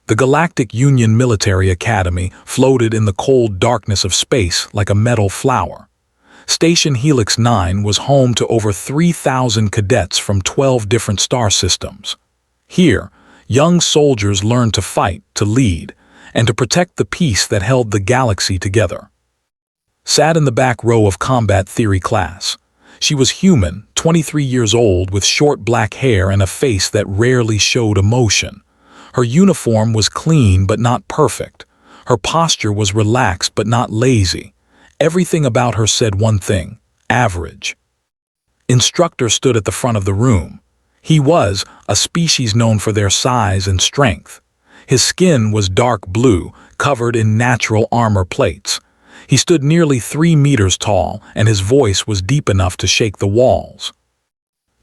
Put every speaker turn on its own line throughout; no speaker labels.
The Galactic Union Military Academy floated in the cold darkness of space like a metal flower. Station Helix 9 was home to over 3,000 cadets from 12 different star systems. Here, young soldiers learned to fight, to lead, and to protect the peace that held the galaxy together. Sat in the back row of combat theory class. She was human, 23 years old, with short black hair and a face that rarely showed emotion. Her uniform was clean but not perfect. Her posture was relaxed but not lazy. Everything about her said one thing: average. Instructor stood at the front of the room. He was a species known for their size and strength. His skin was dark blue, covered in natural armor plates. He stood nearly 3 meters tall, and his voice was deep enough to shake the walls.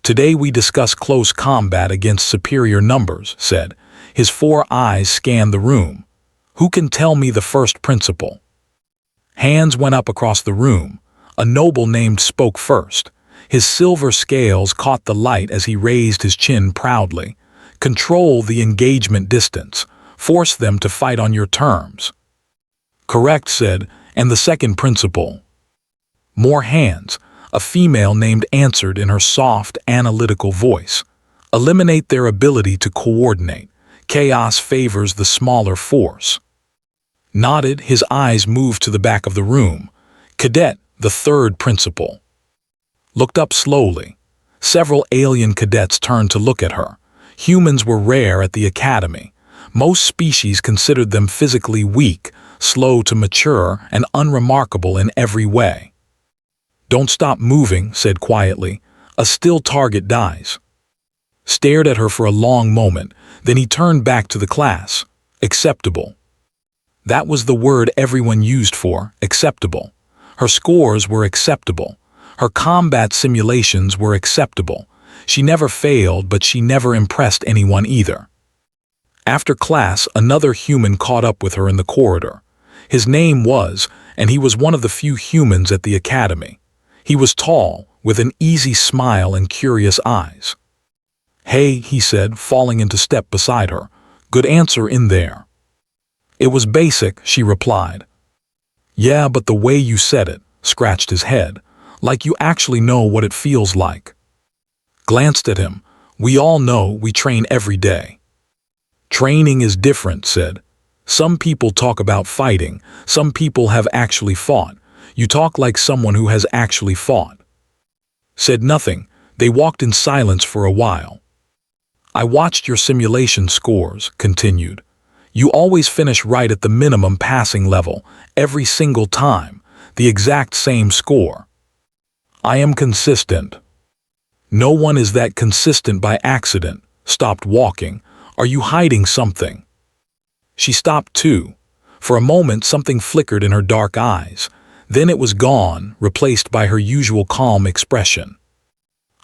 "Today we discuss close combat against superior numbers," said. His 4 eyes scanned the room. "Who can tell me the first principle?" Hands went up across the room. A noble named spoke first. His silver scales caught the light as he raised his chin proudly. "Control the engagement distance. Force them to fight on your terms." "Correct," said. "And the second principle?" More hands. A female named answered in her soft, analytical voice. "Eliminate their ability to coordinate. Chaos favors the smaller force." Nodded, his eyes moved to the back of the room. "Cadet, the third principle." Looked up slowly. Several alien cadets turned to look at her. Humans were rare at the academy. Most species considered them physically weak, slow to mature, and unremarkable in every way. "Don't stop moving," said quietly. "A still target dies." Stared at her for a long moment, then he turned back to the class. "Acceptable." That was the word everyone used for acceptable. Her scores were acceptable. Her combat simulations were acceptable. She never failed, but she never impressed anyone either. After class, another human caught up with her in the corridor. His name was, and he was one of the few humans at the academy. He was tall, with an easy smile and curious eyes. "Hey," he said, falling into step beside her. "Good answer in there." "It was basic," she replied. "Yeah, but the way you said it," scratched his head, "like you actually know what it feels like." Glanced at him. "We all know, we train every day." "Training is different," said. "Some people talk about fighting, some people have actually fought. You talk like someone who has actually fought." Said nothing. They walked in silence for a while. "I watched your simulation scores," continued. "You always finish right at the minimum passing level, every single time, the exact same score." "I am consistent." "No one is that consistent by accident." Stopped walking. "Are you hiding something?" She stopped too. For a moment something flickered in her dark eyes. Then it was gone, replaced by her usual calm expression.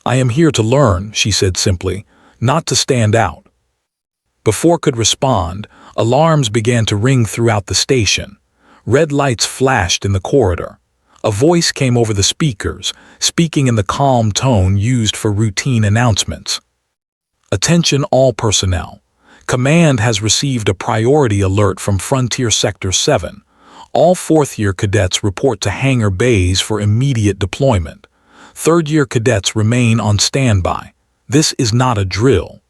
"I am here to learn," she said simply, "not to stand out." Before could respond, alarms began to ring throughout the station. Red lights flashed in the corridor. A voice came over the speakers, speaking in the calm tone used for routine announcements. "Attention all personnel. Command has received a priority alert from Frontier Sector 7. All 4th-year cadets report to hangar bays for immediate deployment. 3rd-year cadets remain on standby. This is not a drill."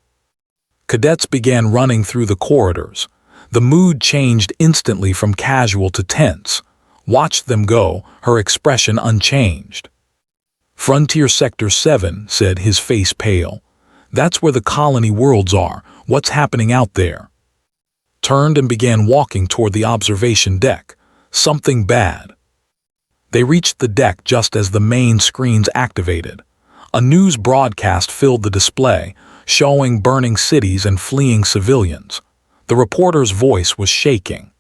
Cadets began running through the corridors. The mood changed instantly from casual to tense. Watched them go, her expression unchanged. "Frontier Sector 7, said, his face pale. "That's where the colony worlds are. What's happening out there?" Turned and began walking toward the observation deck. Something bad. They reached the deck just as the main screens activated. A news broadcast filled the display, showing burning cities and fleeing civilians. The reporter's voice was shaking.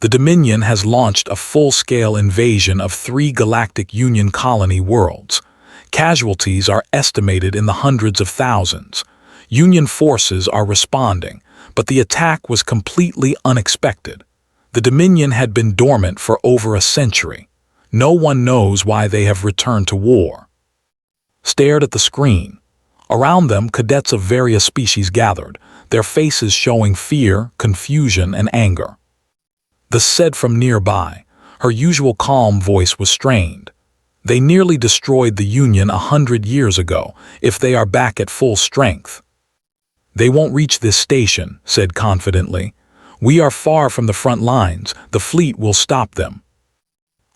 "The Dominion has launched a full-scale invasion of 3 Galactic Union colony worlds. Casualties are estimated in the hundreds of thousands. Union forces are responding, but the attack was completely unexpected. The Dominion had been dormant for over a century. No one knows why they have returned to war." Stared at the screen. Around them, cadets of various species gathered, their faces showing fear, confusion, and anger. The said from nearby, her usual calm voice was strained. They nearly destroyed the Union 100 years ago, if they are back at full strength. They won't reach this station, said confidently. We are far from the front lines, the fleet will stop them.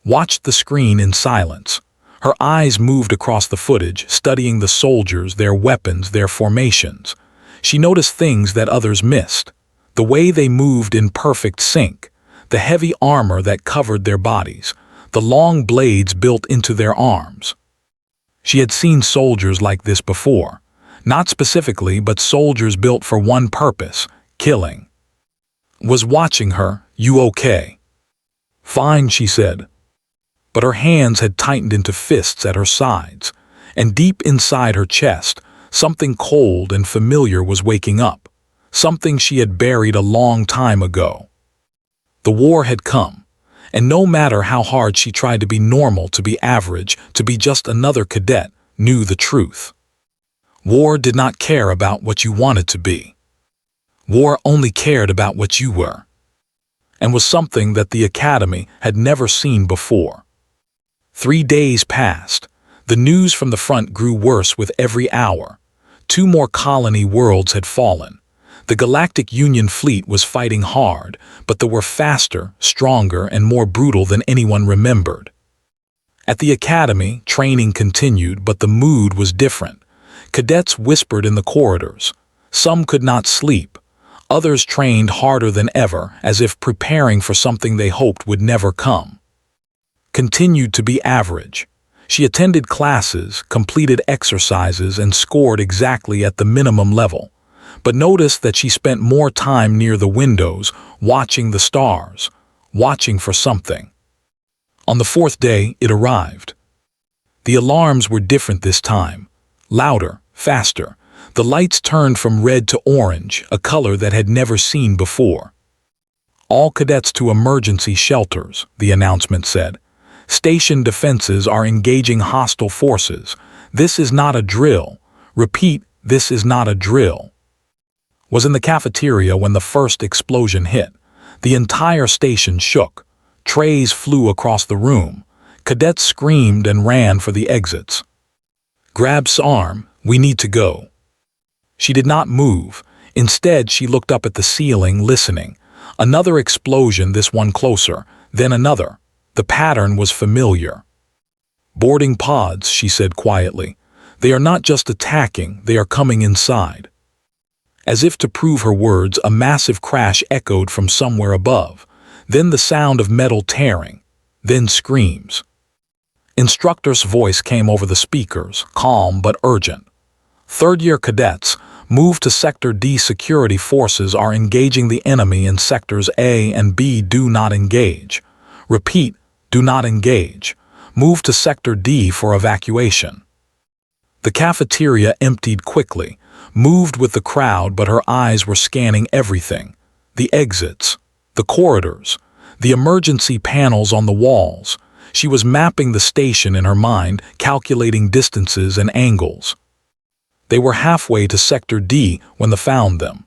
Watched the screen in silence. Her eyes moved across the footage, studying the soldiers, their weapons, their formations. She noticed things that others missed. The way they moved in perfect sync, the heavy armor that covered their bodies, the long blades built into their arms. She had seen soldiers like this before. Not specifically, but soldiers built for one purpose, killing. Was watching her, you okay? Fine, she said. But her hands had tightened into fists at her sides, and deep inside her chest, something cold and familiar was waking up, something she had buried a long time ago. The war had come, and no matter how hard she tried to be normal, to be average, to be just another cadet, knew the truth. War did not care about what you wanted to be. War only cared about what you were, and was something that the Academy had never seen before. 3 days passed. The news from the front grew worse with every hour. 2 more colony worlds had fallen. The Galactic Union fleet was fighting hard, but they were faster, stronger, and more brutal than anyone remembered. At the Academy, training continued, but the mood was different. Cadets whispered in the corridors. Some could not sleep. Others trained harder than ever, as if preparing for something they hoped would never come. Continued to be average. She attended classes, completed exercises, and scored exactly at the minimum level, but noticed that she spent more time near the windows, watching the stars, watching for something. On the 4th day, it arrived. The alarms were different this time, louder, faster. The lights turned from red to orange, a color that had never seen before. All cadets to emergency shelters, the announcement said. Station defenses are engaging hostile forces. This is not a drill. Repeat, this is not a drill. Was in the cafeteria when the first explosion hit. The entire station shook. Trays flew across the room. Cadets screamed and ran for the exits. Grab's arm, we need to go. She did not move. Instead, she looked up at the ceiling, listening. Another explosion, this one closer, then another. The pattern was familiar. Boarding pods, she said quietly. They are not just attacking, they are coming inside. As if to prove her words, a massive crash echoed from somewhere above. Then the sound of metal tearing. Then screams. Instructor's voice came over the speakers, calm but urgent. Third-year cadets, move to Sector D. Security forces are engaging the enemy in Sectors A and B. Do not engage. Repeat, do not engage. Move to Sector D for evacuation. The cafeteria emptied quickly, moved with the crowd, but her eyes were scanning everything. The exits, the corridors, the emergency panels on the walls. She was mapping the station in her mind, calculating distances and angles. They were halfway to Sector D when they found them.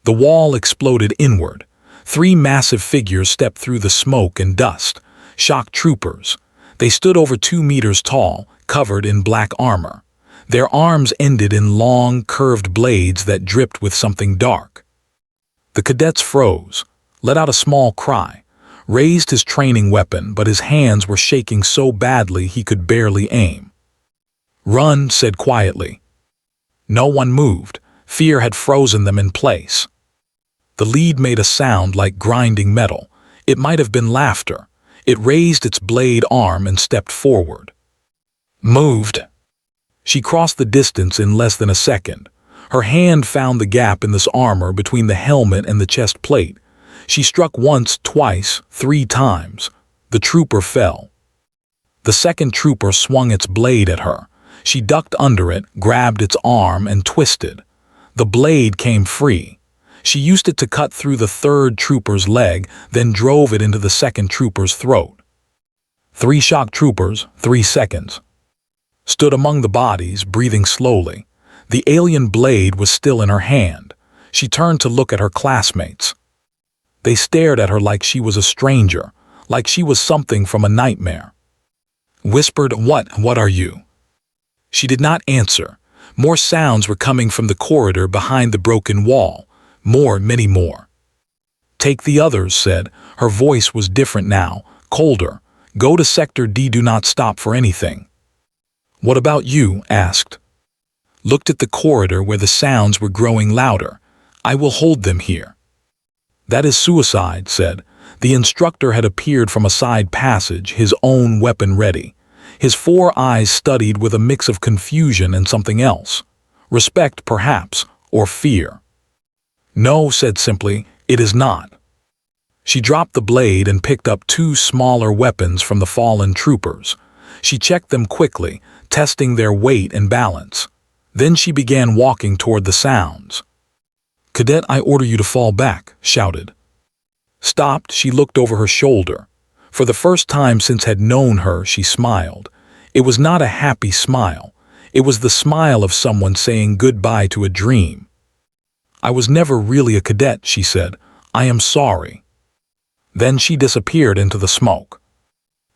The wall exploded inward. 3 massive figures stepped through the smoke and dust. Shock troopers. They stood over 2 meters tall, covered in black armor. Their arms ended in long, curved blades that dripped with something dark. The cadets froze, let out a small cry, raised his training weapon, but his hands were shaking so badly he could barely aim. Run, said quietly. No one moved. Fear had frozen them in place. The lead made a sound like grinding metal. It might have been laughter. It raised its blade arm and stepped forward. Moved. She crossed the distance in less than a second. Her hand found the gap in this armor between the helmet and the chest plate. She struck once, twice, 3 times. The trooper fell. The second trooper swung its blade at her. She ducked under it, grabbed its arm, and twisted. The blade came free. She used it to cut through the third trooper's leg, then drove it into the second trooper's throat. 3 shock troopers, 3 seconds. Stood among the bodies, breathing slowly. The alien blade was still in her hand. She turned to look at her classmates. They stared at her like she was a stranger, like she was something from a nightmare. Whispered, "What are you?" She did not answer. More sounds were coming from the corridor behind the broken wall. Many more. "Take the others," said. Her voice was different now, colder. "Go to Sector D, do not stop for anything." "What about you?" asked. Looked at the corridor where the sounds were growing louder. "I will hold them here." "That is suicide," said. The instructor had appeared from a side passage, his own weapon ready. His 4 eyes studied with a mix of confusion and something else. Respect, perhaps, or fear. "No," said simply, "it is not." She dropped the blade and picked up 2 smaller weapons from the fallen troopers. She checked them quickly, testing their weight and balance. Then she began walking toward the sounds. "Cadet, I order you to fall back," shouted. Stopped, she looked over her shoulder. For the first time since had known her, she smiled. It was not a happy smile. It was the smile of someone saying goodbye to a dream. "I was never really a cadet," she said. "I am sorry." Then she disappeared into the smoke.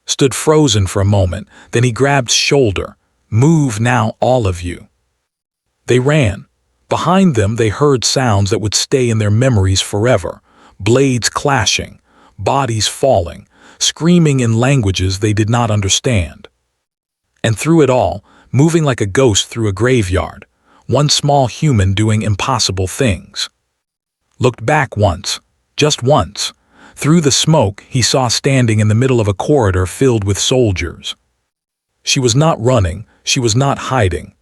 Stood frozen for a moment, then he grabbed shoulder. "Move now, all of you." They ran. Behind them they heard sounds that would stay in their memories forever. Blades clashing, bodies falling, screaming in languages they did not understand. And through it all, moving like a ghost through a graveyard, one small human doing impossible things. Looked back once, just once. Through the smoke, he saw standing in the middle of a corridor filled with soldiers. She was not running, she was not hiding.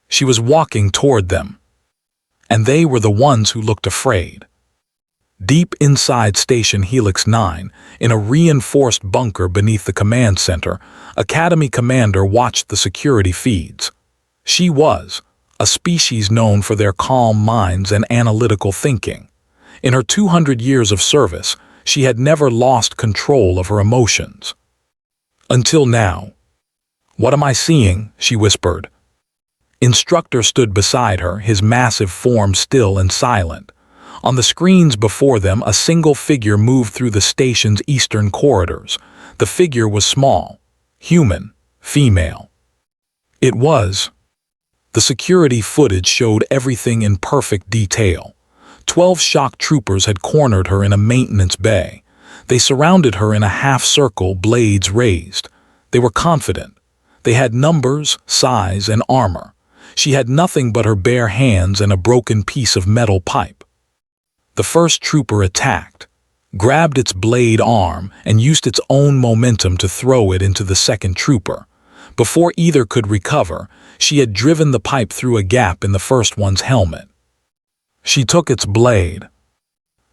She was walking toward them. And they were the ones who looked afraid. Deep inside Station Helix 9, in a reinforced bunker beneath the command center, Academy Commander watched the security feeds. She was a species known for their calm minds and analytical thinking. In her 200 years of service, she had never lost control of her emotions. Until now. "What am I seeing?" she whispered. Instructor stood beside her, his massive form still and silent. On the screens before them, a single figure moved through the station's eastern corridors. The figure was small, human, female. It was. The security footage showed everything in perfect detail. 12 shock troopers had cornered her in a maintenance bay. They surrounded her in a half-circle, blades raised. They were confident. They had numbers, size, and armor. She had nothing but her bare hands and a broken piece of metal pipe. The first trooper attacked, grabbed its blade arm, and used its own momentum to throw it into the second trooper. Before either could recover, she had driven the pipe through a gap in the first one's helmet. She took its blade.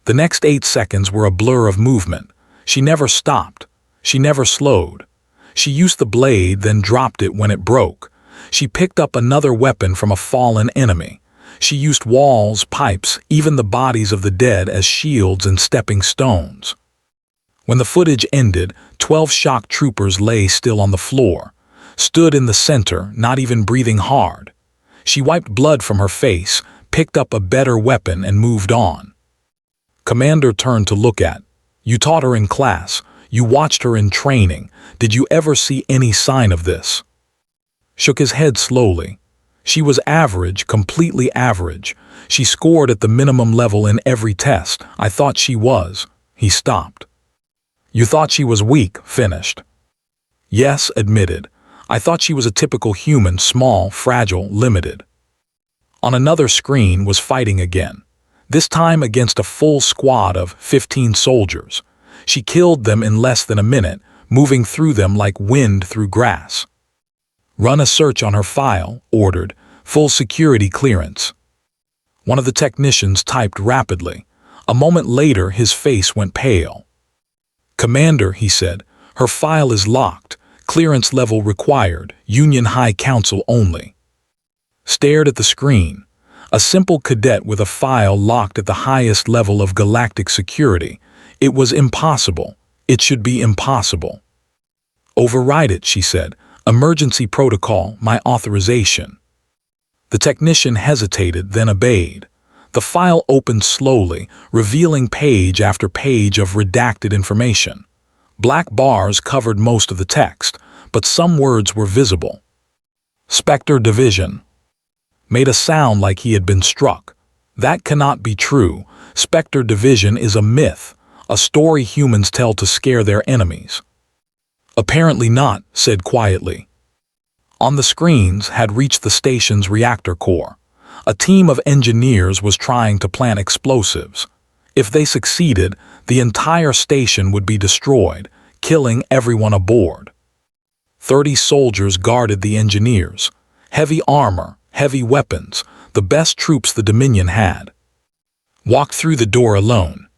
The next 8 seconds were a blur of movement. She never stopped. She never slowed. She used the blade, then dropped it when it broke. She picked up another weapon from a fallen enemy. She used walls, pipes, even the bodies of the dead as shields and stepping stones. When the footage ended, 12 shock troopers lay still on the floor, stood in the center, not even breathing hard. She wiped blood from her face, picked up a better weapon, and moved on. Commander turned to look at. "You taught her in class. You watched her in training. Did you ever see any sign of this?" Shook his head slowly. She was average, completely average. She scored at the minimum level in every test. "I thought she was." He stopped. "You thought she was weak," finished. "Yes," admitted. "I thought she was a typical human, small, fragile, limited." On another screen was fighting again, this time against a full squad of 15 soldiers. She killed them in less than a minute, moving through them like wind through grass. "Run a search on her file," ordered. "Full security clearance." One of the technicians typed rapidly. A moment later, his face went pale. "Commander," he said, "her file is locked. Clearance level required. Union High Council only." Stared at the screen. A simple cadet with a file locked at the highest level of galactic security. It was impossible. It should be impossible. "Override it," she said. "Emergency protocol, my authorization." The technician hesitated, then obeyed. The file opened slowly, revealing page after page of redacted information. Black bars covered most of the text, but some words were visible. Spectre Division made a sound like he had been struck. That cannot be true. Spectre Division is a myth, a story humans tell to scare their enemies. Apparently not, said quietly. On the screens had reached the station's reactor core. A team of engineers was trying to plant explosives. If they succeeded, the entire station would be destroyed, killing everyone aboard. 30 soldiers guarded the engineers. Heavy armor, heavy weapons, the best troops the Dominion had. Walked through the door alone.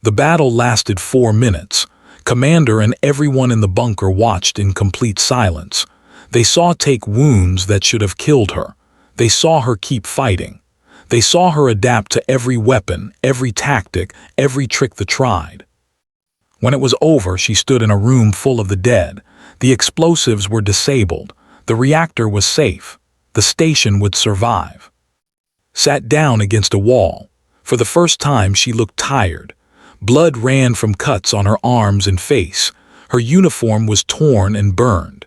The battle lasted 4 minutes. Commander and everyone in the bunker watched in complete silence. They saw take wounds that should have killed her. They saw her keep fighting. They saw her adapt to every weapon, every tactic, every trick they tried. When it was over, she stood in a room full of the dead. The explosives were disabled. The reactor was safe. The station would survive. Sat down against a wall. For the first time, she looked tired. Blood ran from cuts on her arms and face. Her uniform was torn and burned.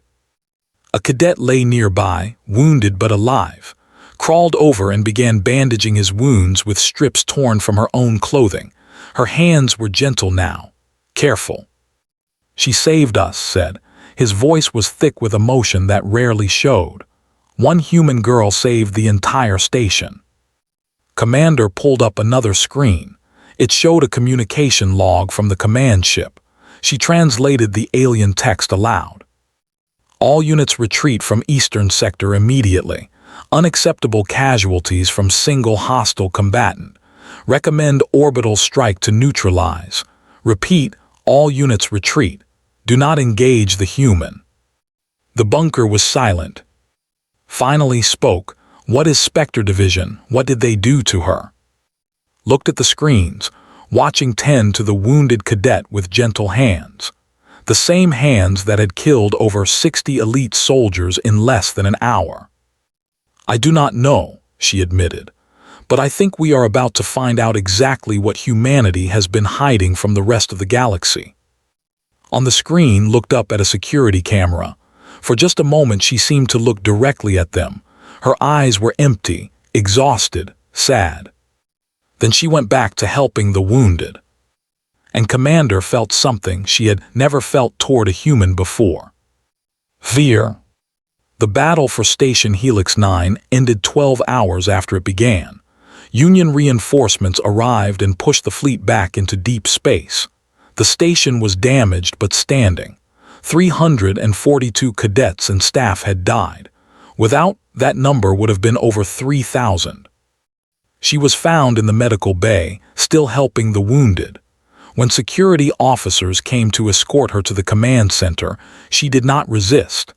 A cadet lay nearby, wounded but alive. Crawled over and began bandaging his wounds with strips torn from her own clothing. Her hands were gentle now. Careful. She saved us, said. His voice was thick with emotion that rarely showed. One human girl saved the entire station. Commander pulled up another screen. It showed a communication log from the command ship. She translated the alien text aloud. All units retreat from Eastern Sector immediately. Unacceptable casualties from single hostile combatant. Recommend orbital strike to neutralize. Repeat, all units retreat. Do not engage the human. The bunker was silent. Finally spoke. What is Spectre Division? What did they do to her? Looked at the screens, watching tend to the wounded cadet with gentle hands. The same hands that had killed over 60 elite soldiers in less than an hour. I do not know, she admitted, but I think we are about to find out exactly what humanity has been hiding from the rest of the galaxy. On the screen, looked up at a security camera. For just a moment she seemed to look directly at them. Her eyes were empty, exhausted, sad. Then she went back to helping the wounded. And Commander felt something she had never felt toward a human before. Fear. The battle for Station Helix 9 ended 12 hours after it began. Union reinforcements arrived and pushed the fleet back into deep space. The station was damaged but standing. 342 cadets and staff had died. Without, that number would have been over 3,000. She was found in the medical bay, still helping the wounded. When security officers came to escort her to the command center, she did not resist.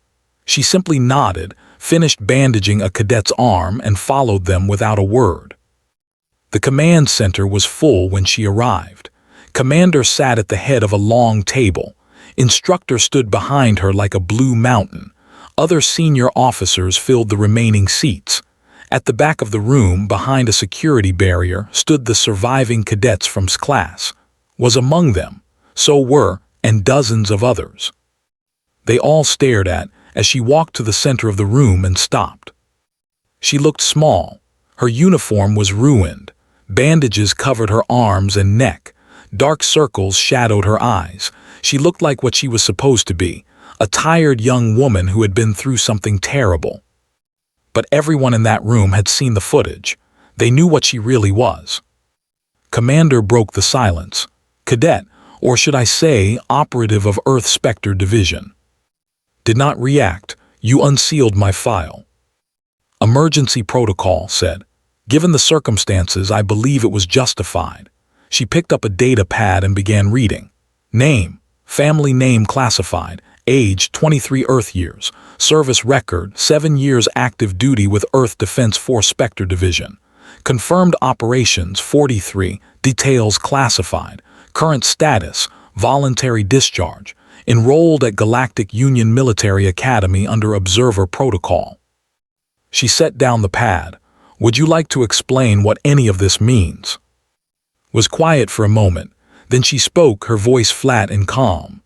She simply nodded, finished bandaging a cadet's arm, and followed them without a word. The command center was full when she arrived. Commander sat at the head of a long table. Instructor stood behind her like a blue mountain. Other senior officers filled the remaining seats. At the back of the room, behind a security barrier, stood the surviving cadets from class. Was among them. So were, and dozens of others. They all stared at, as she walked to the center of the room and stopped. She looked small. Her uniform was ruined. Bandages covered her arms and neck. Dark circles shadowed her eyes. She looked like what she was supposed to be, a tired young woman who had been through something terrible. But everyone in that room had seen the footage. They knew what she really was. Commander broke the silence. Cadet, or should I say, operative of Earth Spectre Division. Did not react. You unsealed my file. Emergency protocol, said. Given the circumstances, I believe it was justified. She picked up a data pad and began reading. Name, family name classified, age 23 Earth years, service record 7 years active duty with Earth Defense Force Spectre Division. Confirmed operations 43, details classified, current status, voluntary discharge, enrolled at Galactic Union Military Academy under Observer Protocol. She set down the pad. Would you like to explain what any of this means? Was quiet for a moment. Then she spoke, her voice flat and calm.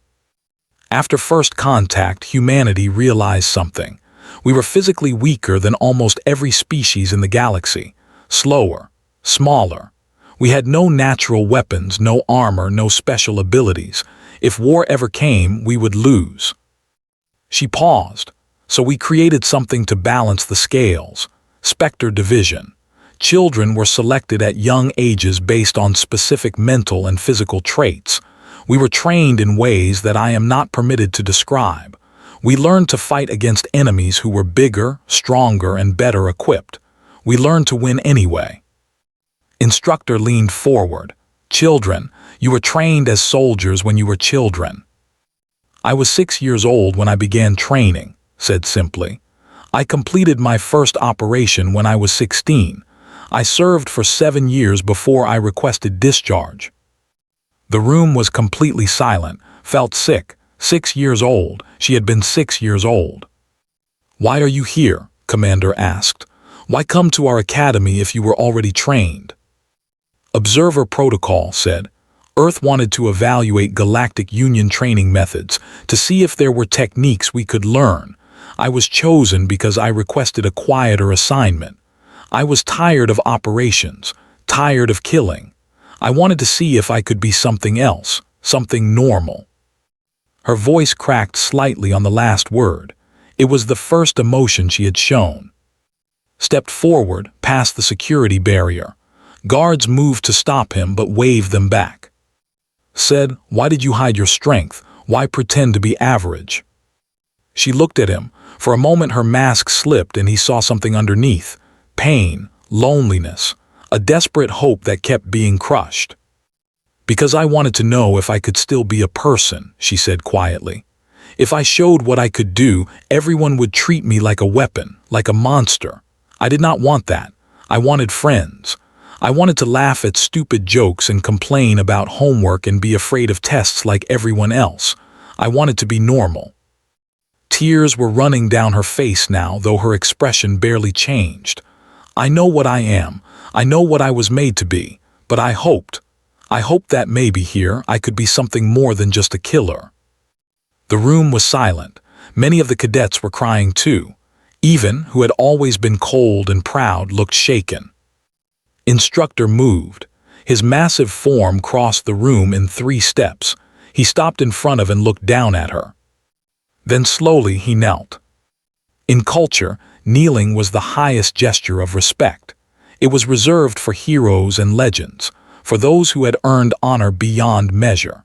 After first contact, humanity realized something. We were physically weaker than almost every species in the galaxy. Slower, smaller. We had no natural weapons, no armor, no special abilities. If war ever came, we would lose. She paused. So we created something to balance the scales. Spectre division. Children were selected at young ages based on specific mental and physical traits. We were trained in ways that I am not permitted to describe. We learned to fight against enemies who were bigger, stronger, and better equipped. We learned to win anyway. Instructor leaned forward. Children, you were trained as soldiers when you were children. I was 6 years old when I began training, said simply. I completed my first operation when I was 16. I served for 7 years before I requested discharge. The room was completely silent, felt sick. 6 years old, she had been 6 years old. Why are you here? Commander asked. Why come to our academy if you were already trained? Observer protocol said. Earth wanted to evaluate Galactic Union training methods to see if there were techniques we could learn. I was chosen because I requested a quieter assignment. I was tired of operations, tired of killing. I wanted to see if I could be something else, something normal. Her voice cracked slightly on the last word. It was the first emotion she had shown. Stepped forward, past the security barrier. Guards moved to stop him but waved them back. Said, why did you hide your strength? Why pretend to be average? She looked at him. For a moment her mask slipped and he saw something underneath. Pain, loneliness, a desperate hope that kept being crushed. Because I wanted to know if I could still be a person, she said quietly. If I showed what I could do, everyone would treat me like a weapon, like a monster. I did not want that. I wanted friends. I wanted to laugh at stupid jokes and complain about homework and be afraid of tests like everyone else. I wanted to be normal. Tears were running down her face now, though her expression barely changed. I know what I am. I know what I was made to be. But I hoped that maybe here I could be something more than just a killer. The room was silent. Many of the cadets were crying too. Even, who had always been cold and proud, looked shaken. Instructor moved. His massive form crossed the room in 3 steps. He stopped in front of and looked down at her. Then slowly he knelt. In culture, kneeling was the highest gesture of respect. It was reserved for heroes and legends, for those who had earned honor beyond measure.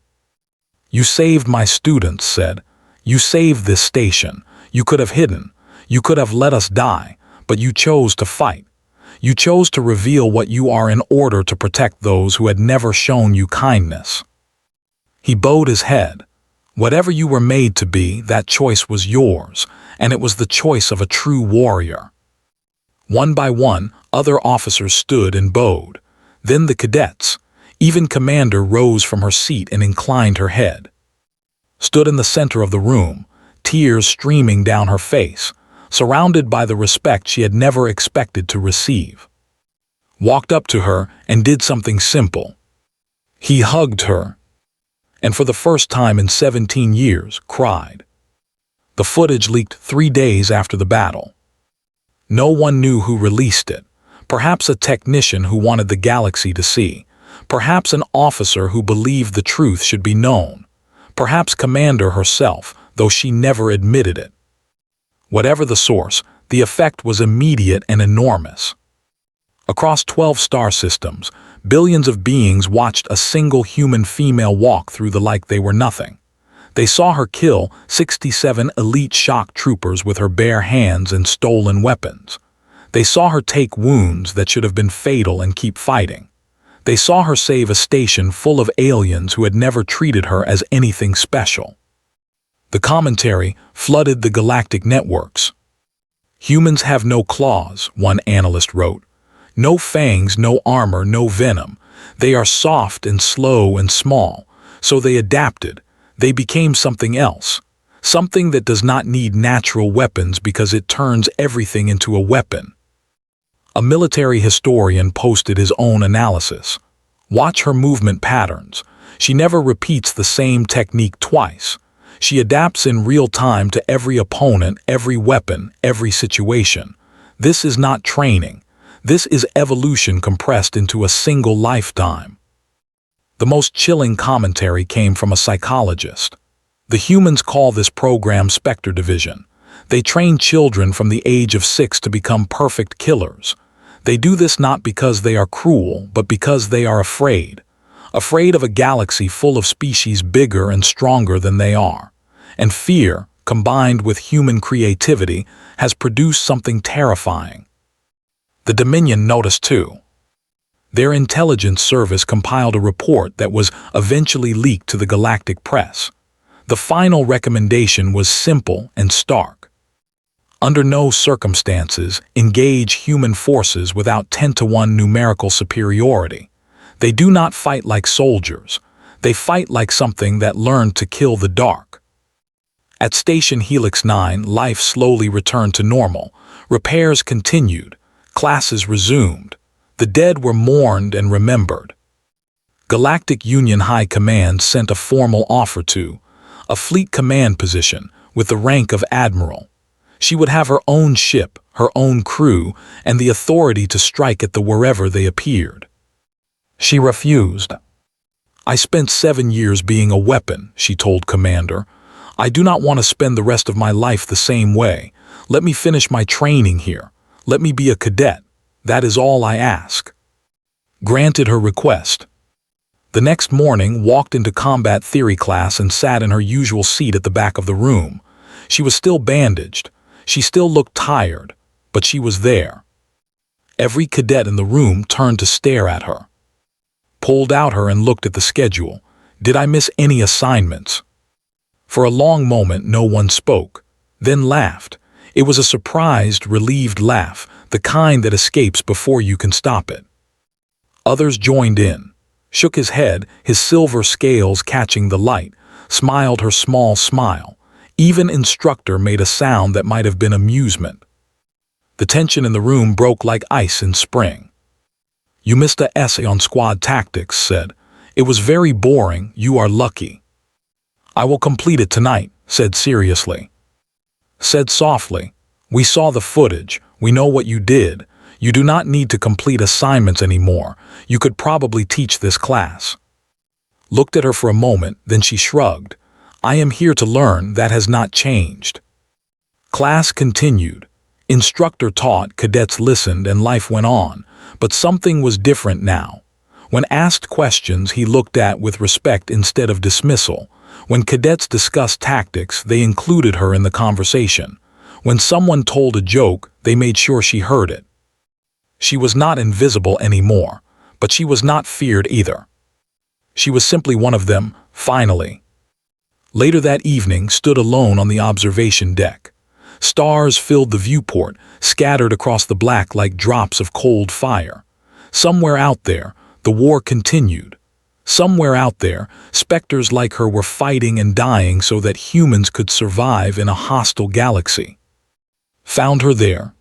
You saved my students, said. You saved this station. You could have hidden. You could have let us die, but you chose to fight. You chose to reveal what you are in order to protect those who had never shown you kindness. He bowed his head. Whatever you were made to be, that choice was yours, and it was the choice of a true warrior. One by one, other officers stood and bowed. Then the cadets. Even Commander rose from her seat and inclined her head. Stood in the center of the room, tears streaming down her face, surrounded by the respect she had never expected to receive. Walked up to her and did something simple. He hugged her, and for the first time in 17 years, cried. The footage leaked 3 days after the battle. No one knew who released it. Perhaps a technician who wanted the galaxy to see. Perhaps an officer who believed the truth should be known. Perhaps Commander herself, though she never admitted it. Whatever the source, the effect was immediate and enormous. Across 12 star systems, billions of beings watched a single human female walk through the like they were nothing. They saw her kill 67 elite shock troopers with her bare hands and stolen weapons. They saw her take wounds that should have been fatal and keep fighting. They saw her save a station full of aliens who had never treated her as anything special. The commentary flooded the galactic networks. Humans have no claws, one analyst wrote. No fangs, no armor, no venom. They are soft and slow and small, so they adapted. They became something else. something that does not need natural weapons because it turns everything into a weapon. A military historian posted his own analysis. Watch her movement patterns. She never repeats the same technique twice. She adapts in real time to every opponent, every weapon, every situation. This is not training. This is evolution compressed into a single lifetime. The most chilling commentary came from a psychologist. The humans call this program Spectre Division. They train children from the age of 6 to become perfect killers. They do this not because they are cruel, but because they are afraid. Afraid of a galaxy full of species bigger and stronger than they are. And fear, combined with human creativity, has produced something terrifying. The Dominion noticed too. Their intelligence service compiled a report that was eventually leaked to the galactic press. The final recommendation was simple and stark. Under no circumstances engage human forces without 10-to-1 numerical superiority. They do not fight like soldiers. They fight like something that learned to kill the dark. At Station Helix 9, life slowly returned to normal. Repairs continued. Classes resumed. The dead were mourned and remembered. Galactic Union High Command sent a formal offer to a fleet command position with the rank of admiral. She would have her own ship, her own crew, and the authority to strike at the wherever they appeared. She refused. I spent 7 years being a weapon, she told Commander. I do not want to spend the rest of my life the same way. Let me finish my training here. Let me be a cadet. That is all I ask. Granted her request. The next morning, walked into combat theory class and sat in her usual seat at the back of the room. She was still bandaged. She still looked tired, but she was there. Every cadet in the room turned to stare at her. Pulled out her and looked at the schedule. Did I miss any assignments? For a long moment, no one spoke, then laughed. It was a surprised, relieved laugh, the kind that escapes before you can stop it. Others joined in. Shook his head, his silver scales catching the light, smiled her small smile. Even instructor made a sound that might have been amusement. The tension in the room broke like ice in spring. You missed an essay on squad tactics, said. It was very boring, you are lucky. I will complete it tonight, said seriously. Said softly, we saw the footage, we know what you did. You do not need to complete assignments anymore. You could probably teach this class. Looked at her for a moment, then she shrugged. I am here to learn, that has not changed. Class continued. Instructor taught, cadets listened, and life went on. But something was different now. When asked questions, he looked at with respect instead of dismissal. When cadets discussed tactics, they included her in the conversation. When someone told a joke, they made sure she heard it. She was not invisible anymore, but she was not feared either. She was simply one of them, finally. Later that evening, stood alone on the observation deck. Stars filled the viewport, scattered across the black like drops of cold fire. Somewhere out there, the war continued. Somewhere out there, specters like her were fighting and dying so that humans could survive in a hostile galaxy. Found her there.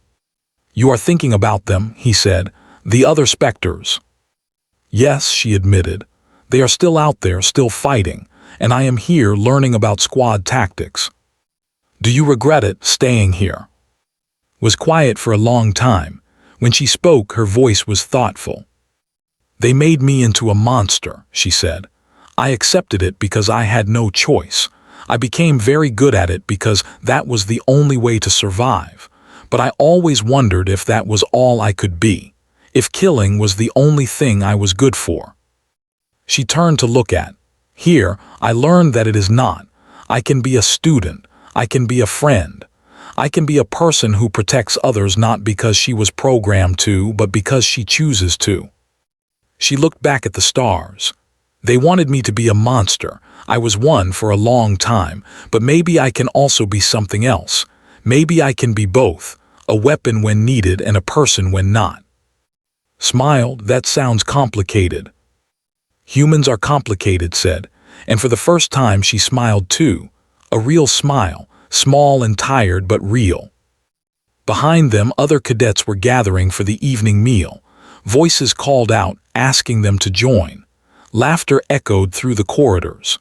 You are thinking about them, he said. The other specters. Yes, she admitted. They are still out there, still fighting, and I am here learning about squad tactics. Do you regret it, staying here? Was quiet for a long time. When she spoke, her voice was thoughtful. They made me into a monster, she said. I accepted it because I had no choice. I became very good at it because that was the only way to survive. But I always wondered if that was all I could be, if killing was the only thing I was good for. She turned to look at. Here, I learned that it is not. I can be a student. I can be a friend. I can be a person who protects others not because she was programmed to, but because she chooses to. She looked back at the stars. They wanted me to be a monster. I was one for a long time, but maybe I can also be something else. Maybe I can be both, a weapon when needed and a person when not. Smiled, that sounds complicated. Humans are complicated, said, and for the first time she smiled too, A real smile, small and tired but real. Behind them, other cadets were gathering for the evening meal. Voices called out, asking them to join. Laughter echoed through the corridors.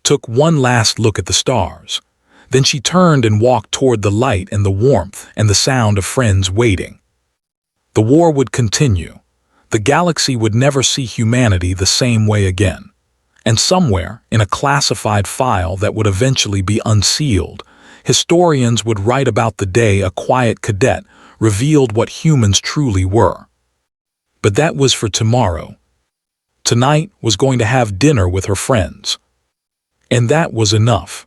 Took one last look at the stars. Then she turned and walked toward the light and the warmth and the sound of friends waiting. The war would continue. The galaxy would never see humanity the same way again. And somewhere, in a classified file that would eventually be unsealed, historians would write about the day a quiet cadet revealed what humans truly were. But that was for tomorrow. Tonight was going to have dinner with her friends. And that was enough.